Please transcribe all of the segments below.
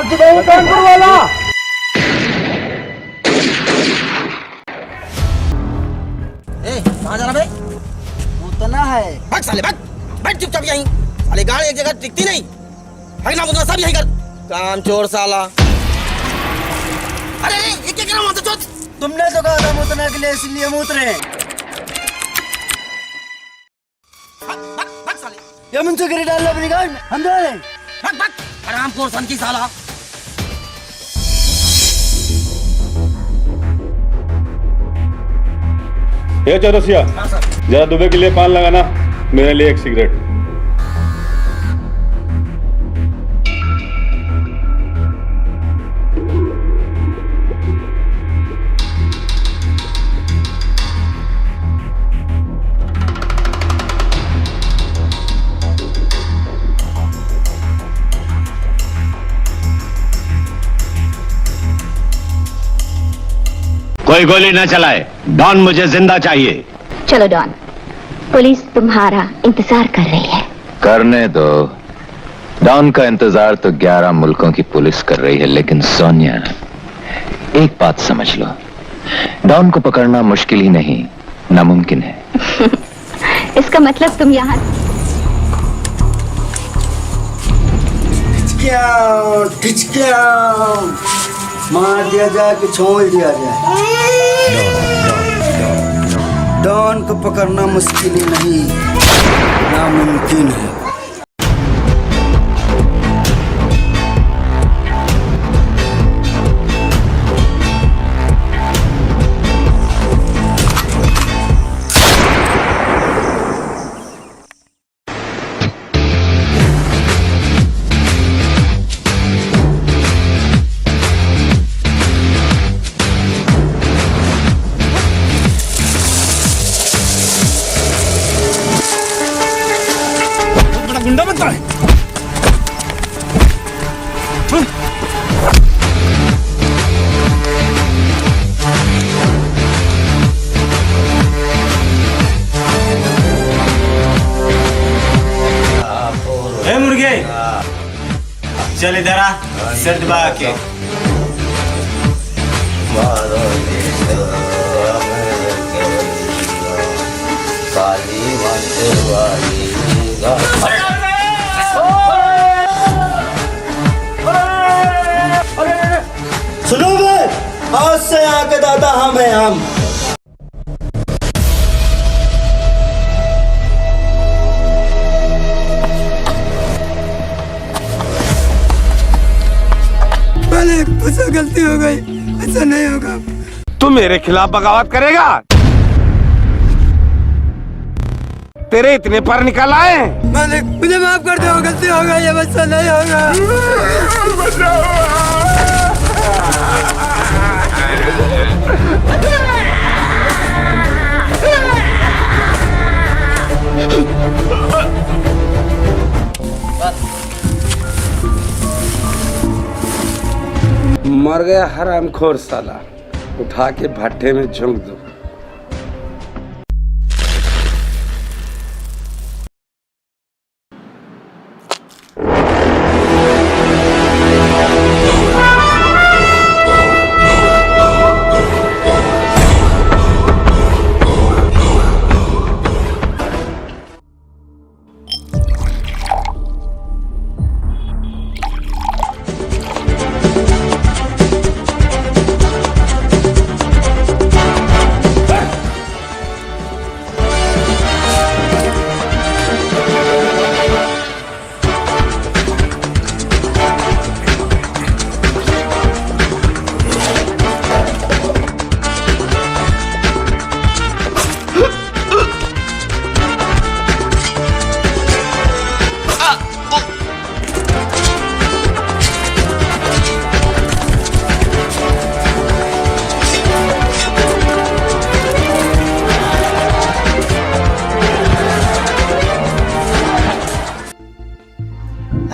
कानपुर वाला। कहाँ जाना बे? उतना है। भाग साले भाग, बैठ चुपचाप यहीं। साले गाड़ी एक जगह टिकती नहीं। भाग ना उतना सब यहीं कर। काम चोर साला। अरे ये क्या कर रहा हूँ चोर? तुमने तो कहा था मुतने के लिए, इसलिए मुत रहे। भाग साले। ये मुझसे गिरी डाल अपनी गाड़ी में, हम जा रहे हैं। भाग आराम खोर सन की साला। ये चौरसिया, जरा दुबे के लिए पान लगाना, मेरे लिए एक सिगरेट। कोई गोली न चलाए, डॉन मुझे जिंदा चाहिए। चलो डॉन, पुलिस तुम्हारा इंतजार कर रही है। करने दो। डॉन का इंतजार तो 11 मुल्कों की पुलिस कर रही है, लेकिन सोनिया, एक बात समझ लो, डॉन को पकड़ना मुश्किल ही नहीं, नामुमकिन है। इसका मतलब तुम यहाँ मार दिया जाए कि छोड़ दिया जाए। डॉन को पकड़ना मुश्किल ही नहीं, नामुमकिन है। गुंडा बनता है। ए मुर्गे, चल इधर आ, सेट दबा के। सुनो बे, आज से यहाँ के दादा हम हैं, हम। पहले मुझसे गलती हो गई, ऐसा नहीं होगा। तू मेरे खिलाफ बगावत करेगा? तेरे इतने पर निकल आए। मालिक मुझे माफ कर दो, गलती हो गई, अब ऐसा नहीं होगा। मर गया हरामखोर साला, उठा के भट्टे में झोंक दो।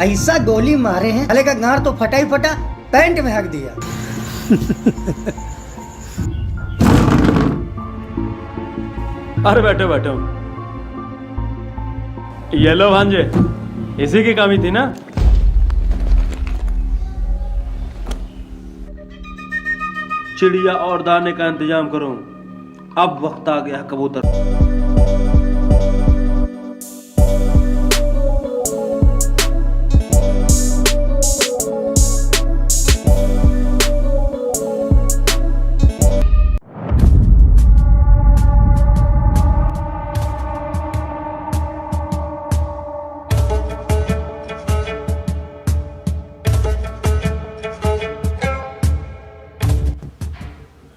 ऐसा गोली मारे हैं, हले का गार तो फटा ही फटा, पैंट में हक दिया। अरे बैठो बैठो, ये लो भांजे, इसी की कमी थी ना। चिड़िया और दाने का इंतजाम करो। अब वक्त आ गया कबूतर।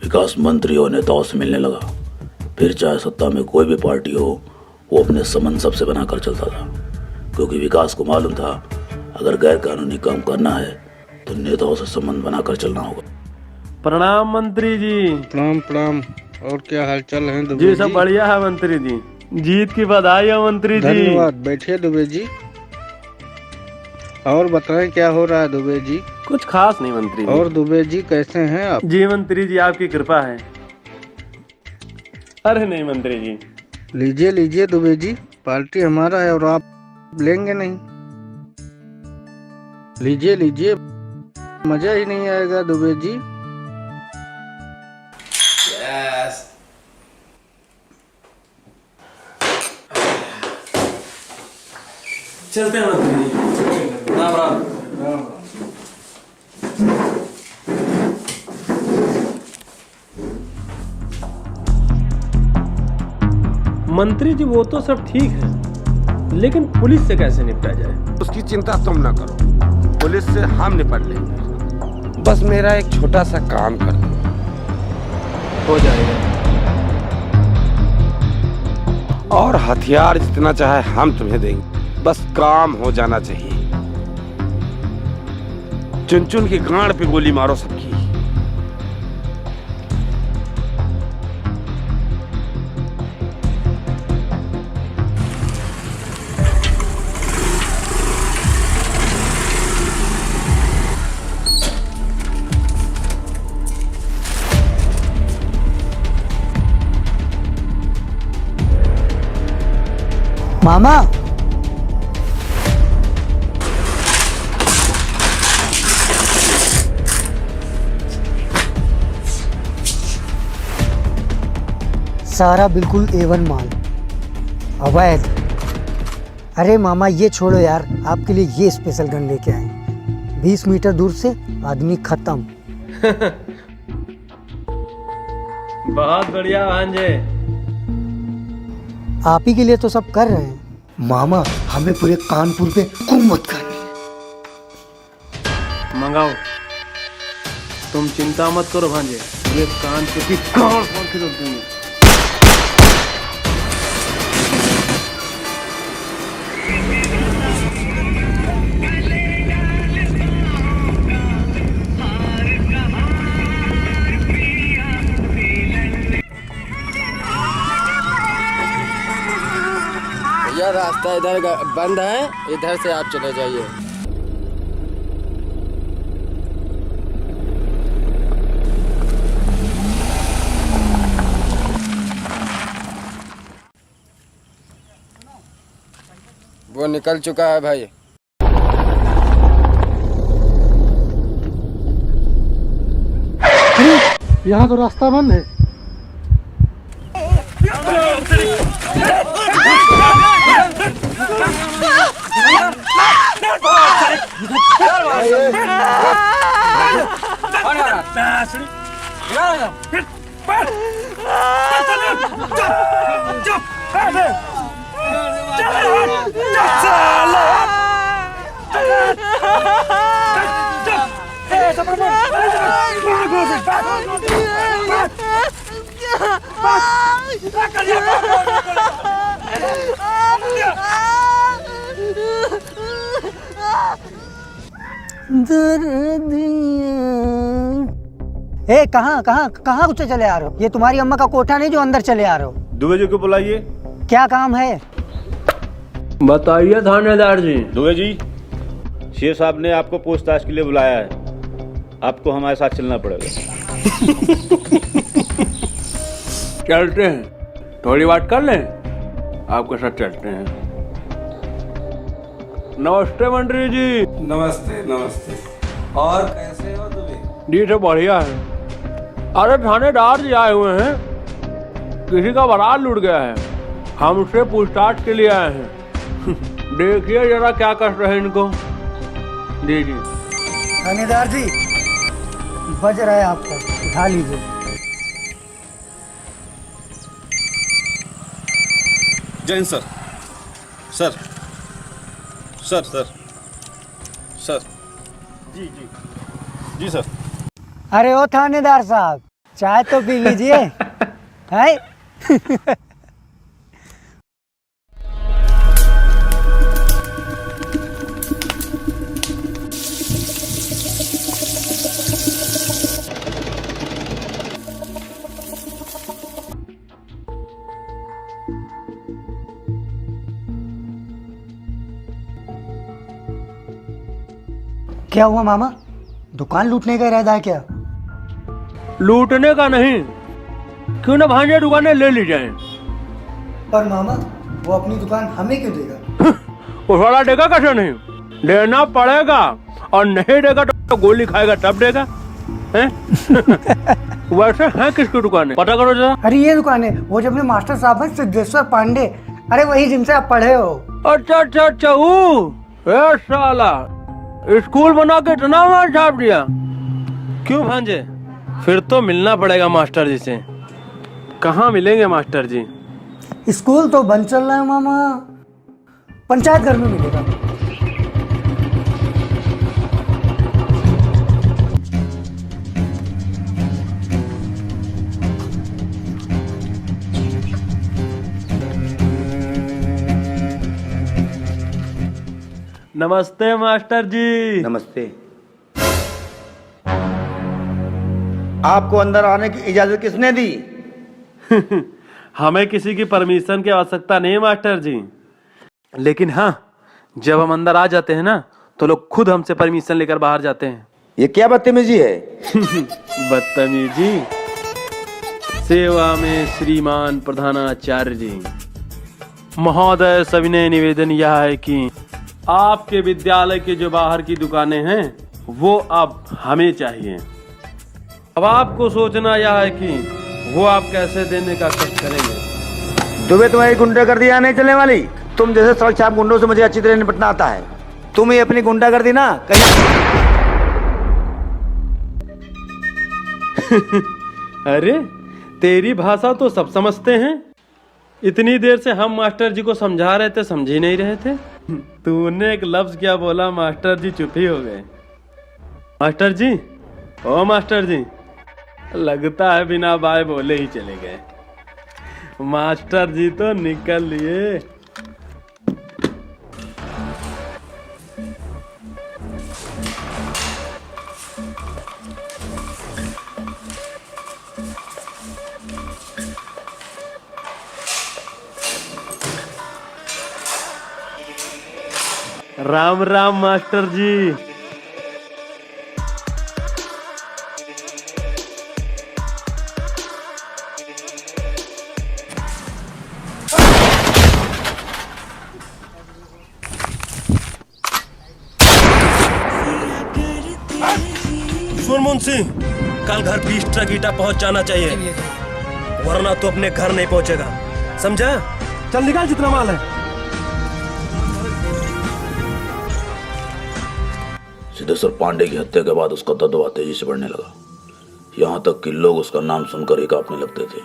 विकास मंत्री और नेताओं से मिलने लगा। फिर चाहे सत्ता में कोई भी पार्टी हो, वो अपने संबंध सबसे बनाकर चलता था, क्योंकि विकास को मालूम था अगर गैर कानूनी काम करना है तो नेताओं से संबंध बनाकर चलना होगा। प्रणाम मंत्री जी। प्रणाम प्रणाम। और क्या हालचाल है दुबे जी? सब बढ़िया है मंत्री जी। जीत की बधाई है मंत्री जी। धन्यवाद। बैठिए दुबे जी। और बताएं क्या हो रहा है दुबे जी? कुछ खास नहीं मंत्री जी। और दुबे जी कैसे हैं आप? जी मंत्री जी, आपकी कृपा है। अरे नहीं मंत्री जी। लीजिए लीजिए दुबे जी, पार्टी हमारा है और आप लेंगे नहीं। लीजिए लीजिए, मजा ही नहीं आएगा दुबे जी। चलते हैं मंत्री जी। राम राम। मंत्री जी वो तो सब ठीक है, लेकिन पुलिस से कैसे निपटा जाए? उसकी चिंता तुम ना करो, पुलिस से हम निपट लेंगे। बस मेरा एक छोटा सा काम कर दो। हो जाएगा। और हथियार जितना चाहे हम तुम्हें देंगे, बस काम हो जाना चाहिए। चुन चुन की गांड पे गोली मारो सबकी। मामा, सारा बिल्कुल A1 माल, अवैध। अरे मामा ये छोड़ो यार, आपके लिए ये स्पेशल गन लेके आए। 20 मीटर दूर से आदमी खत्म। बहुत बढ़िया भांजे। आप ही के लिए तो सब कर रहे हैं। मामा हमें पूरे कानपुर पे हुकूमत करनी है। मंगाओ। तुम चिंता मत करो भांजे, ये कानपुर की गांड फाड़ के रख दूंगी। यह रास्ता इधर बंद है, इधर से आप चले जाइए। वो निकल चुका है भाई। यहाँ तो रास्ता बंद है। ए कहाँ कहाँ कहाँ कुछ चले आ रहे हो? ये तुम्हारी अम्मा का कोठा नहीं जो अंदर चले आ रहे हो। दुबे जी को बुलाइए। क्या काम है? बताइए थानेदार जी। दुबे जी, शेर साहब ने आपको पूछताछ के लिए बुलाया है, आपको हमारे साथ चलना पड़ेगा। चलते हैं, थोड़ी बात कर लें, आपके साथ चलते हैं। नमस्ते मंत्री जी। नमस्ते नमस्ते। और कैसे हो तुम्हें? जी सब बढ़िया है। अरे थानेदार जी आए हुए हैं, किसी का बारात लूट गया है, हम उससे पूछताछ के लिए आए हैं। देखिए जरा क्या कष्ट है इनको। जी जी थानेदार जी, बज रहा है आपका, उठा लीजिए। Jain sir, sir sir sir sir जी जी जी सर। अरे ओ थानेदार साहब, चाय तो पी लीजिए। है क्या हुआ मामा, दुकान लूटने का इरादा है क्या? लूटने का नहीं, क्यों ना भांजे दुकानें ले ली जाए। पर मामा, वो अपनी दुकान हमें क्यों देगा? वो साला देगा कैसे नहीं, देना पड़ेगा, और नहीं देगा तो गोली खाएगा तब देगा। हैं? वैसे है किसकी दुकान है, पता करो जरा। अरे ये दुकान है, वो जो अपने मास्टर साहब हैं सिद्धेश्वर पांडे, अरे वही जिनसे आप पढ़े हो। अच्छा अच्छा अच्छा, वो साला स्कूल बना के इतना मार छाप दिया। क्यों भांजे, फिर तो मिलना पड़ेगा मास्टर जी से। कहाँ मिलेंगे मास्टर जी? स्कूल तो बंद चल रहा है मामा, पंचायत घर में मिलेगा। नमस्ते मास्टर जी। नमस्ते। आपको अंदर आने की इजाजत किसने दी? हमें किसी की परमिशन की आवश्यकता नहीं मास्टर जी, लेकिन हाँ, जब हम अंदर आ जाते हैं ना तो लोग खुद हमसे परमिशन लेकर बाहर जाते हैं। ये क्या बदतमीजी है? बदतमीजी? सेवा में श्रीमान प्रधानाचार्य जी महोदय, सविनय निवेदन यह है कि आपके विद्यालय के जो बाहर की दुकानें हैं वो अब हमें चाहिए। अब आपको सोचना यह है कि वो आप कैसे देने का कष्ट करेंगे। दुबे तुम्हारी गुंडागर्दी यहाँ नहीं चलने वाली। तुम जैसे सड़क छाप गुंडों से मुझे अच्छी तरह निपटना आता है। तुम ही अपनी गुंडागर्दी ना कहीं। अरे तेरी भाषा तो सब समझते हैं, इतनी देर से हम मास्टर जी को समझा रहे थे, समझ ही नहीं रहे थे। तूने एक लफ्ज क्या बोला, मास्टर जी चुप ही हो गए। मास्टर जी, ओ मास्टर जी, लगता है बिना बाय बोले ही चले गए। मास्टर जी तो निकल लिए। राम राम मास्टर जी। सुन मुंशी, कल घर 20 ट्रक ईटा पहुंच जाना चाहिए, वरना तो अपने घर नहीं पहुंचेगा, समझा? चल निकाल जितना माल है। सिद्धेश्वर पांडे की हत्या के बाद उसका दबदबा तेजी से बढ़ने लगा, यहाँ तक कि लोग उसका नाम सुनकर ही कांपने लगते थे,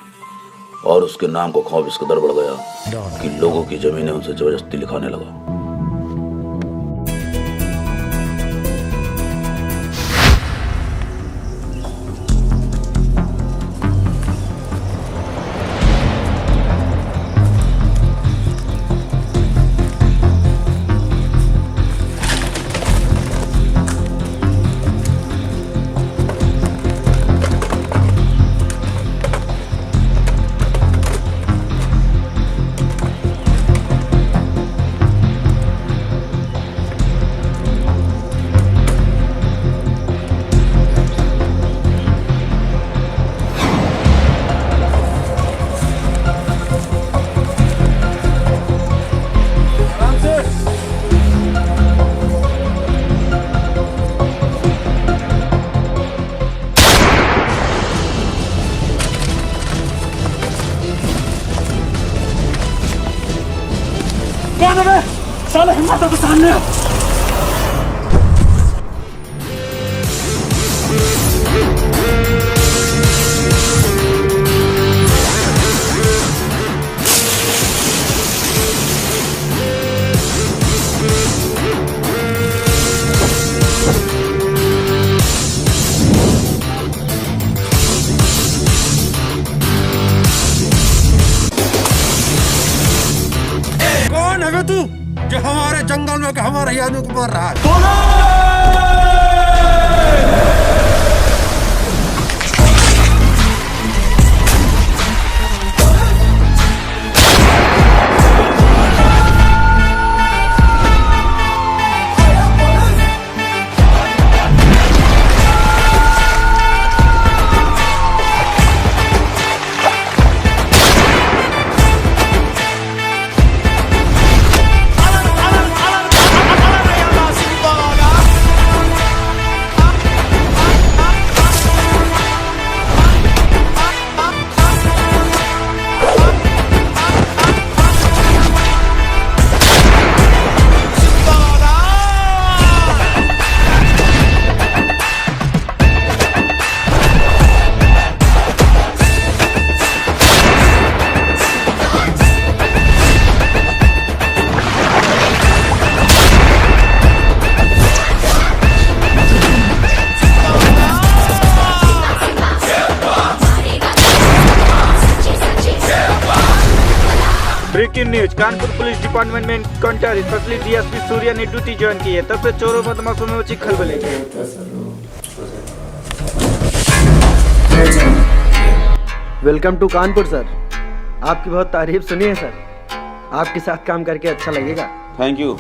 और उसके नाम को खौफ इस कदर बढ़ गया कि लोगों की जमीनें उनसे जबरदस्ती लिखाने लगा। माता के सामने। कौन है तू जो हमारे जंगल में हमारे आदमी को मार रहा है? Breaking news, Kanpur police department में एनकाउंटर, स्पेशली डीएसपी सूर्या ने ड्यूटी ज्वाइन की है, तब से चोरों बदमाशों में मची खलबली। Welcome to Kanpur sir. आपकी बहुत तारीफ सुनी है सर, आपके साथ काम करके अच्छा लगेगा। Thank you.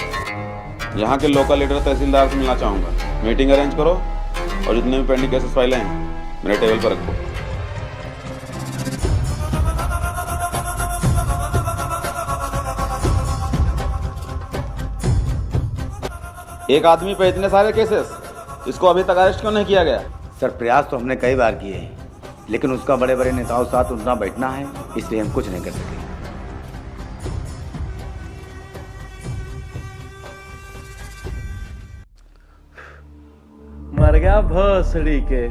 यहाँ के लोकल लीडर तहसीलदार से मिलना चाहूँगा। मीटिंग अरेंज करो और जितने भी पेंडिंग केसेस फाइलें हैं मेरे टेबल पर रखो। एक आदमी पे इतने सारे केसेस, इसको अभी तक अरेस्ट क्यों नहीं किया गया? सर प्रयास तो हमने कई बार किए हैं, लेकिन उसका बड़े बड़े नेताओं के साथ उठना बैठना है, इसलिए हम कुछ नहीं कर सके। मर गया भोसड़ी के।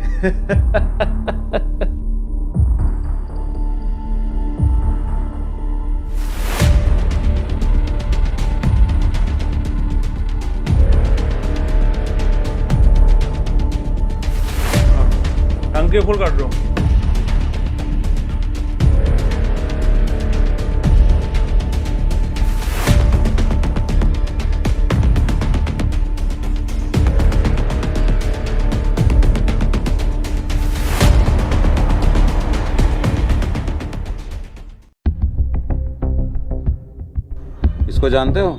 टंकी फुल कर दो। इसको जानते हो?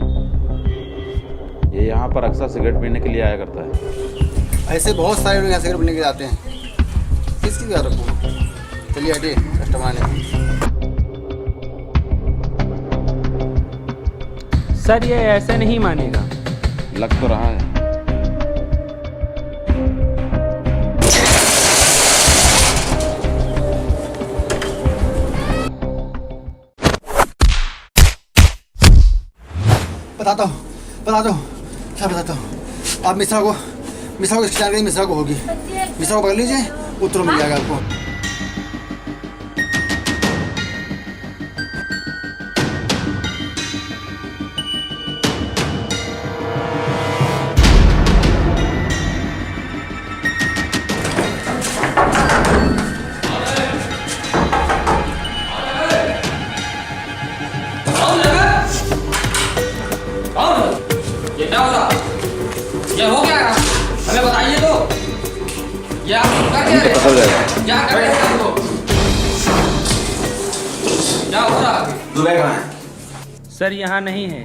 ये यहाँ पर अक्सर सिगरेट पीने के लिए आया करता है। ऐसे बहुत सारे लोग यहाँ सिगरेट पीने के लिए आते हैं, किसकी भी रखो। चलिए हटिए, कस्टमर आने। सर ये ऐसे नहीं मानेगा। लग तो रहा है। बता दो क्या बताता हूँ। आप मिश्रा को इसकी जानकारी मिश्रा को होगी। मिश्रा को पकड़ लीजिए, उत्तर मिल जाएगा आपको। ये हो क्या हमें बताइए तो। ये आप क्या कर रहे हैं? क्या हो रहा है? दुबे कहाँ है? सर यहाँ नहीं है।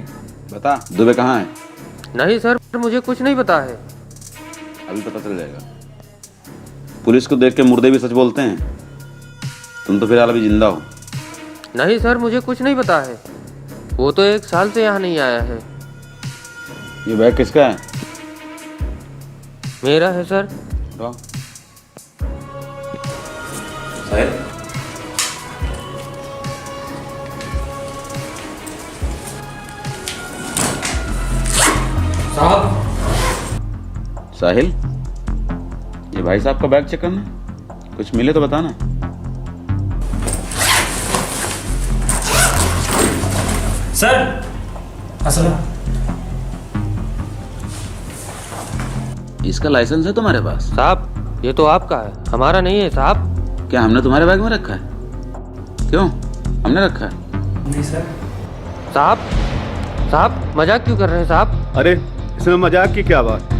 बता, दुबे कहाँ है? नहीं सर, मुझे कुछ नहीं पता है। अभी पता चल जाएगा। पुलिस को देख के मुर्दे भी सच बोलते हैं। तुम तो फिलहाल अभी जिंदा हो। नहीं सर, मुझे कुछ नहीं पता है। वो तो 1 साल से यहाँ नहीं आया है। ये बैग किसका है? मेरा है सर। साहिल, साहिल, ये भाई साहब का बैग चेक करना, कुछ मिले तो बताना। सर असल इसका लाइसेंस है तुम्हारे पास? साहब ये तो आपका है, हमारा नहीं है साहब। क्या हमने तुम्हारे बैग में रखा है? क्यों, हमने रखा है? नहीं सर। साहब मजाक क्यों कर रहे हैं साहब? अरे इसमें मजाक की क्या बात?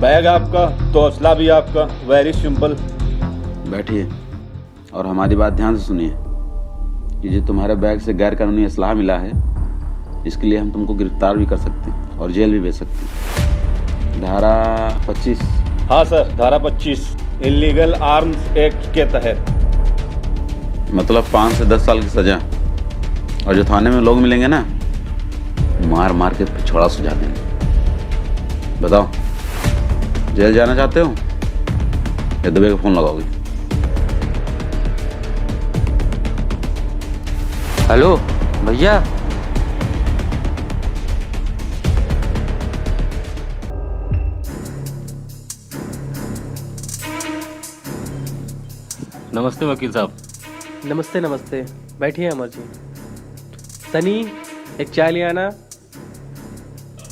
बैग आपका तो हौसला भी आपका, वेरी सिंपल। बैठिए और हमारी बात ध्यान से सुनिए कि जो तुम्हारे बैग से गैर कानूनी असलाह मिला है, इसके लिए हम तुमको गिरफ्तार भी कर सकते हैं और जेल भी भेज सकते हैं। धारा 25। हाँ सर, धारा 25 इलीगल आर्म्स एक्ट के तहत। मतलब 5 से 10 साल की सजा। और जो थाने में लोग मिलेंगे ना, मार मार के पिछौड़ा सुझा देंगे। बताओ, जेल जाना चाहते हो या दुबे का फोन लगाओगे? हेलो भैया। नमस्ते वकील साहब। नमस्ते नमस्ते, बैठिए अमर जी। सनी, एक चाय ले आना।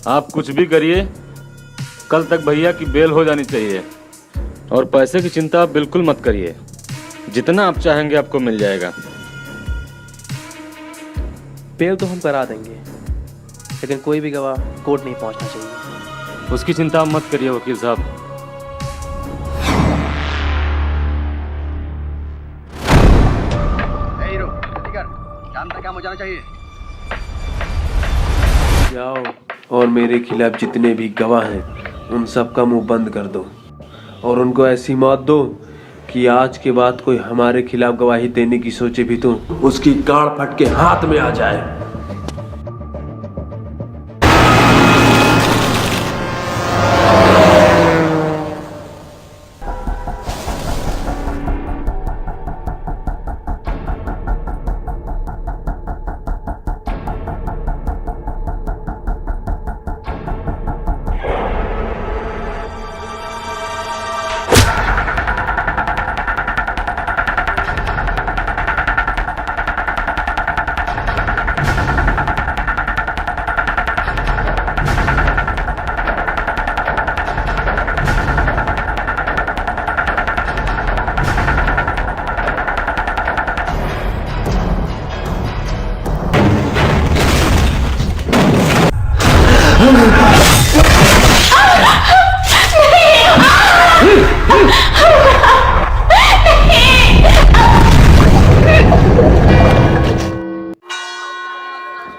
आप कुछ भी करिए, कल तक भैया की बेल हो जानी चाहिए। और पैसे की चिंता आप बिल्कुल मत करिए, जितना आप चाहेंगे आपको मिल जाएगा। बेल तो हम करा देंगे, लेकिन कोई भी गवाह कोर्ट नहीं पहुंचना चाहिए। उसकी चिंता आप मत करिए वकील साहब। जाओ और मेरे खिलाफ जितने भी गवाह हैं उन सब का मुंह बंद कर दो और उनको ऐसी मौत दो कि आज के बाद कोई हमारे खिलाफ गवाही देने की सोचे भी तो उसकी गाड़ फट के हाथ में आ जाए।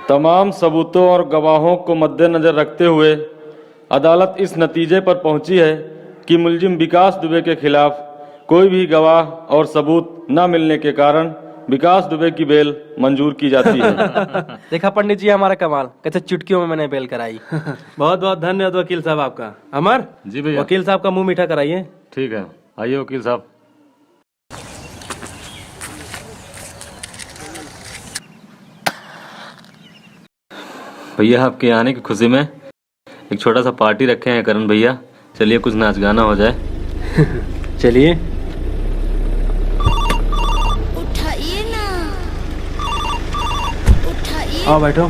तमाम सबूतों और गवाहों को मद्देनजर रखते हुए अदालत इस नतीजे पर पहुंची है कि मुलजिम विकास दुबे के खिलाफ कोई भी गवाह और सबूत न मिलने के कारण विकास दुबे की बेल मंजूर की जाती है। देखा पंडित जी हमारा कमाल, कैसे चुटकियों में मैंने बेल कराई। बहुत बहुत धन्यवाद वकील साहब आपका। अमर जी भैया। वकील साहब का मुंह मीठा कराइए। ठीक है, आइए वकील साहब। भैया आपके आने की खुशी में एक छोटा सा पार्टी रखे हैं करण भैया, चलिए कुछ नाच गाना हो जाए। चलिए। उठाइए ना, उठाइए। आओ बैठो।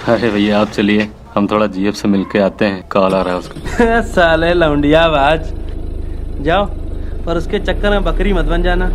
अरे भैया आप चलिए, हम थोड़ा जीएफ से मिलके आते हैं, कॉल आ रहा है उसका। साले लौंडियाबाज, जाओ पर उसके चक्कर में बकरी मत बन जाना।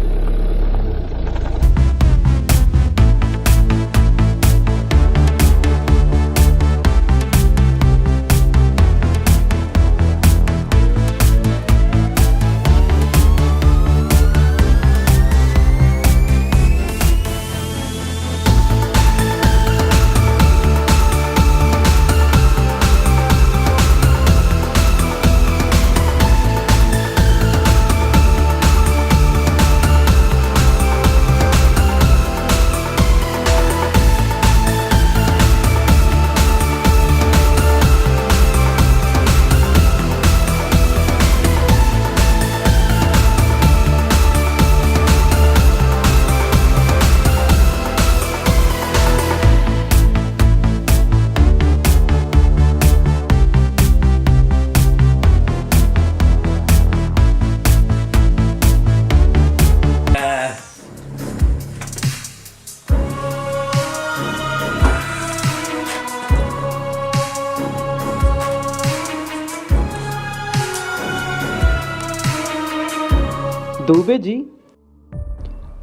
दुबे जी,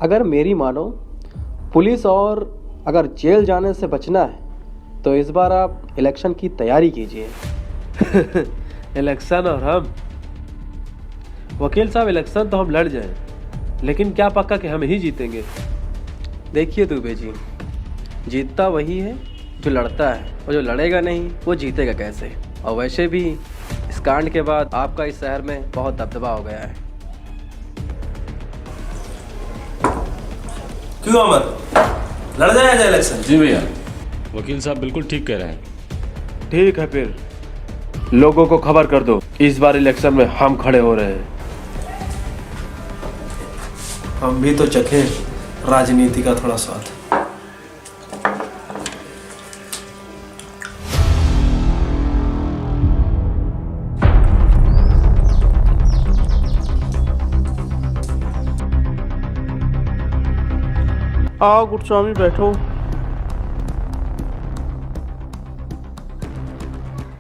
अगर मेरी मानो, पुलिस और अगर जेल जाने से बचना है तो इस बार आप इलेक्शन की तैयारी कीजिए। इलेक्शन और हम, वकील साहब, इलेक्शन तो हम लड़ जाएं, लेकिन क्या पक्का कि हम ही जीतेंगे? देखिए दुबे जी, जीतता वही है जो लड़ता है, और जो लड़ेगा नहीं वो जीतेगा कैसे? और वैसे भी इस कांड के बाद आपका इस शहर में बहुत दबदबा हो गया है। क्यों अमर, लड़ जाएगा इलेक्शन? जी भैया, वकील साहब बिल्कुल ठीक कह रहे हैं। ठीक है, फिर लोगों को खबर कर दो, इस बार इलेक्शन में हम खड़े हो रहे हैं। हम भी तो चखें राजनीति का थोड़ा स्वाद। आओ गुरुस्वामी, बैठो।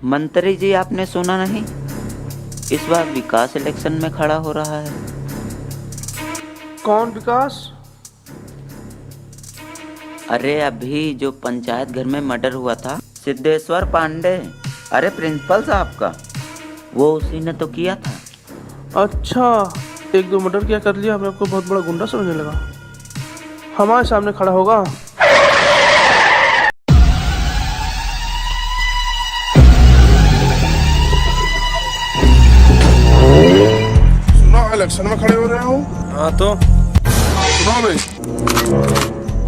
मंत्री जी, आपने सुना नहीं, इस बार विकास इलेक्शन में खड़ा हो रहा है। कौन विकास? अरे अभी जो पंचायत घर में मर्डर हुआ था, सिद्धेश्वर पांडे, अरे प्रिंसिपल साहब का, वो उसी ने तो किया था। अच्छा, एक दो मर्डर क्या कर लिया, अपने आपको बहुत बड़ा गुंडा समझने लगा। हमारे सामने खड़ा होगा? सुना इलेक्शन में खड़े हो रहे हो? हाँ तो सुनो भाई,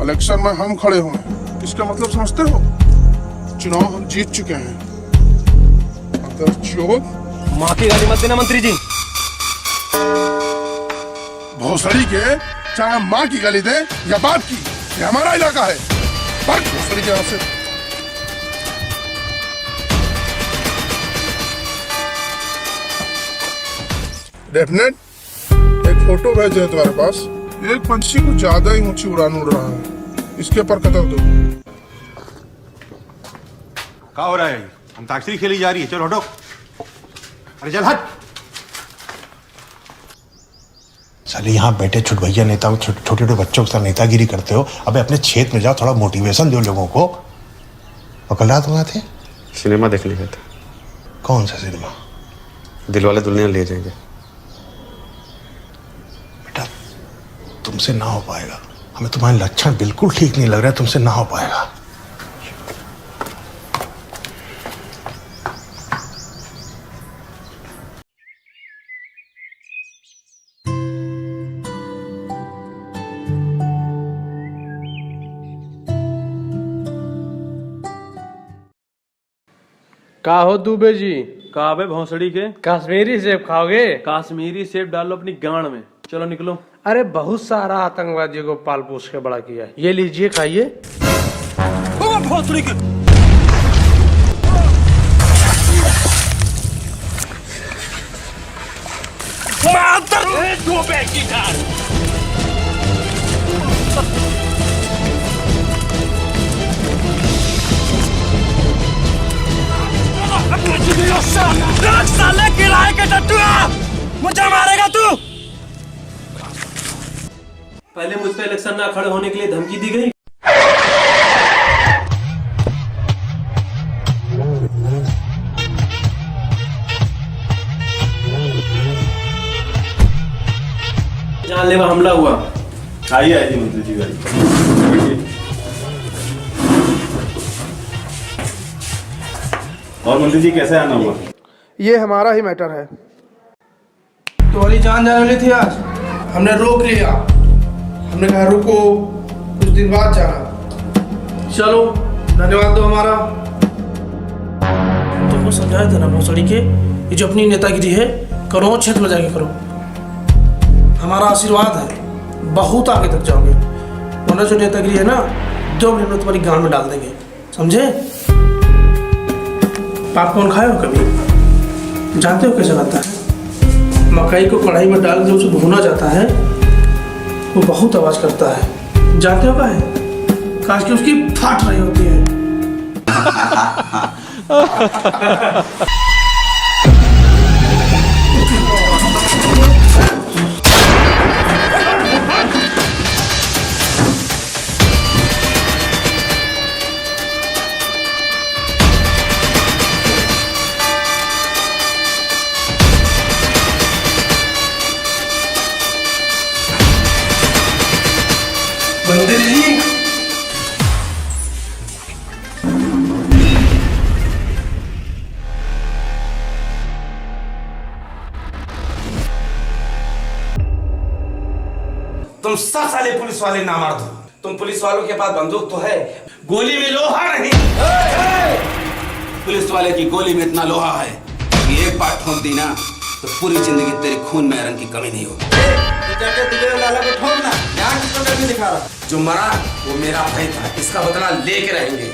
इलेक्शन में हम खड़े हुए हैं, इसका मतलब समझते हो? चुनाव हम जीत चुके हैं। अगर चोर, माँ की गाली मत देना मंत्री जी। भोसड़ी के चाहे माँ की गाली दे या बाप की, ये हमारा इलाका है। भाग भोसड़ी के यहाँ से। डेफिनेट एक फोटो भेजे है तुम्हारे पास, एक पंछी को ज्यादा ही ऊंची उड़ान उड़ रहा है, इसके पर कदम दो। क्या हो रहा है? अंताक्षरी खेली जा रही है, चलो हटो। अरे चल हट। साले यहाँ बैठे छुटभैया नेता, छोटे छोटे बच्चों के साथ नेतागिरी करते हो। अबे अपने क्षेत्र में जाओ, थोड़ा मोटिवेशन दो लोगों को। और कल रात वहाँ थे, सिनेमा देखने गए थे। कौन सा सिनेमा? दिलवाले दुल्हनिया ले जाएंगे। बेटा तुमसे ना हो पाएगा, हमें तुम्हारे लक्षण बिल्कुल ठीक नहीं लग रहा है, तुमसे ना हो पाएगा। का हो दुबे जी? काबे भौसड़ी के कश्मीरी सेब खाओगे? कश्मीरी सेब डालो अपनी गांड में। चलो निकलो। अरे बहुत सारा आतंकवादियों को पाल पोस के बड़ा किया है, ये लीजिए खाइए। भौसड़ी के साले किराए के टट्टुआ, मुझे मारेगा तू? पहले मुझ पे इलेक्शन ना खड़े होने के लिए धमकी दी गई। जानलेवा हमला हुआ। आइए आइए मंत्री जी, गाड़ी। और मंत्री जी कैसे आना हुआ? ये हमारा ही मैटर है। तुम्हारी जान जाने वाली थी आज, हमने रोक लिया। हमने कहा रुको, कुछ दिन बाद जाना। चलो, धन्यवाद दो हमारा। तुमको समझाया था ना भोसड़ी के, ये जो अपनी नेतागिरी है, करो क्षेत्र में जाके करो। हमारा आशीर्वाद है, बहुत आगे तक जाओगे। वरना जो नेतागिरी है ना, 2 मिनट में तुम्हारी गांड में डाल देंगे, समझे? पॉपकॉर्न खाए हो कभी? जानते हो कैसे बनता है? मकई को कढ़ाई में डाल के उसे भुना जाता है, वो बहुत आवाज करता है। जानते हो क्या है? काश कि उसकी फाट रही होती है। तुम सब साले पुलिस वाले ना मार दो। तुम पुलिस वालों के पास बंदूक तो है, गोली में लोहा नहीं। पुलिस वाले की गोली में इतना लोहा है कि एक बार ठोक दी ना तो पूरी जिंदगी तेरे खून में आयरन की कमी नहीं होगी। लाला को ठोकना, यहाँ किसको डर नहीं दिखा रहा। जो मरा वो मेरा भाई था, इसका बदला लेके रहेंगे।